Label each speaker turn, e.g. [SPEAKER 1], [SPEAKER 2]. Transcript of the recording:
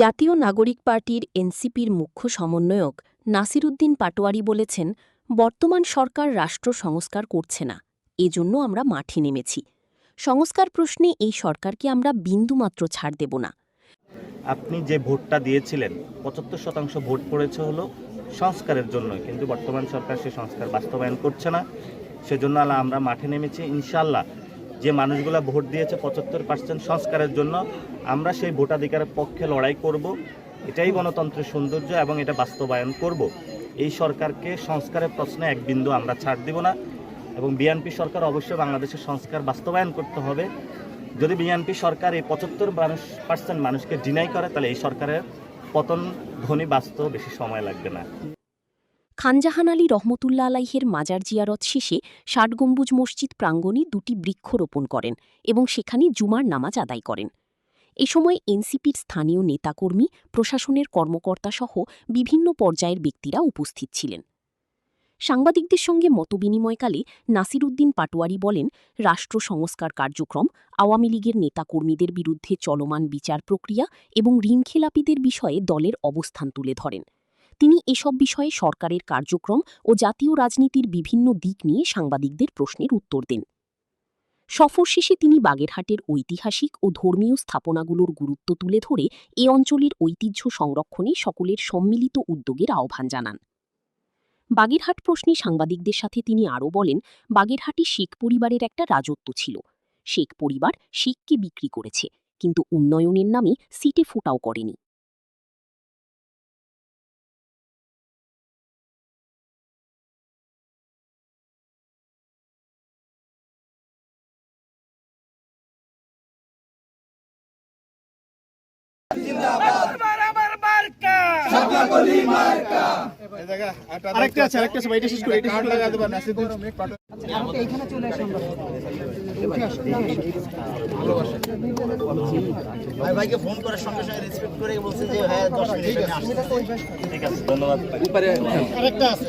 [SPEAKER 1] জাতীয় নাগরিক পার্টির এনসিপির মুখ্য সমন্বয়ক নাসিরুদ্দিন পাটোয়ারি বলেছেন, বর্তমান সরকার রাষ্ট্র সংস্কার করছে না, এজন্য আমরা মাঠে নেমেছি। সংস্কার প্রশ্নে এই সরকারকে আমরা বিন্দুমাত্র ছাড় দেব না।
[SPEAKER 2] আপনি যে ভোটটা দিয়েছিলেন ৭৫% ভোট পড়েছে হলো সংস্কারের জন্য, কিন্তু বর্তমান সরকার সে সংস্কার বাস্তবায়ন করছে না। সেজন্য আমরা মাঠে নেমেছি। ইনশাল্লাহ যে মানুষগুলো ভোট দিয়েছে ৭৫% সংস্কারের জন্য, আমরা সেই ভোটাধিকারের পক্ষে লড়াই করব। এটাই গণতন্ত্রের সৌন্দর্য এবং এটা বাস্তবায়ন করব। এই সরকারকে সংস্কারের প্রশ্নে এক বিন্দু আমরা ছাড় দিব না এবং বিএনপি সরকার অবশ্যই বাংলাদেশের সংস্কার বাস্তবায়ন করতে হবে। যদি বিএনপি সরকার এই ৭৫% মানুষকে ডিনাই করে, তাহলে এই সরকারের পতন ধ্বনি বাস্তব বেশি সময় লাগবে না।
[SPEAKER 1] খানজাহান আলী রহমতুল্লাহ আলাইহের মাজার জিয়ারত শেষে ৬০ গম্বুজ মসজিদ প্রাঙ্গণে ২টি বৃক্ষরোপণ করেন এবং সেখানে জুমার নামাজ আদায় করেন। এ সময় এনসিপির স্থানীয় নেতাকর্মী, প্রশাসনের কর্মকর্তাসহ বিভিন্ন পর্যায়ের ব্যক্তিরা উপস্থিত ছিলেন। সাংবাদিকদের সঙ্গে মতবিনিময়কালে নাসিরুদ্দিন পাটোয়ারি বলেন, রাষ্ট্র সংস্কার কার্যক্রম, আওয়ামী লীগের নেতাকর্মীদের বিরুদ্ধে চলমান বিচার প্রক্রিয়া এবং ঋণখেলাপিদের বিষয়ে দলের অবস্থান তুলে ধরেন। তিনি এসব বিষয়ে সরকারের কার্যক্রম ও জাতীয় রাজনীতির বিভিন্ন দিক নিয়ে সাংবাদিকদের প্রশ্নের উত্তর দেন। সফর শেষে তিনি বাগেরহাটের ঐতিহাসিক ও ধর্মীয় স্থাপনাগুলোর গুরুত্ব তুলে ধরে এ অঞ্চলের ঐতিহ্য সংরক্ষণে সকলের সম্মিলিত উদ্যোগের আহ্বান জানান। বাগেরহাট প্রশ্নে সাংবাদিকদের সাথে তিনি আরও বলেন, বাগেরহাটে শেখ পরিবারের একটা রাজত্ব ছিল। শেখ পরিবার শেখকে বিক্রি করেছে, কিন্তু উন্নয়নের নামে সিটে ফোটাও করেনি।
[SPEAKER 3] ভাইকে ফোন করার সঙ্গে সঙ্গে রেসপেক্ট করে বলছে যে হ্যাঁ 10 মিনিট
[SPEAKER 2] ঠিক আছে, ধন্যবাদ।
[SPEAKER 3] আরেকটা আছে।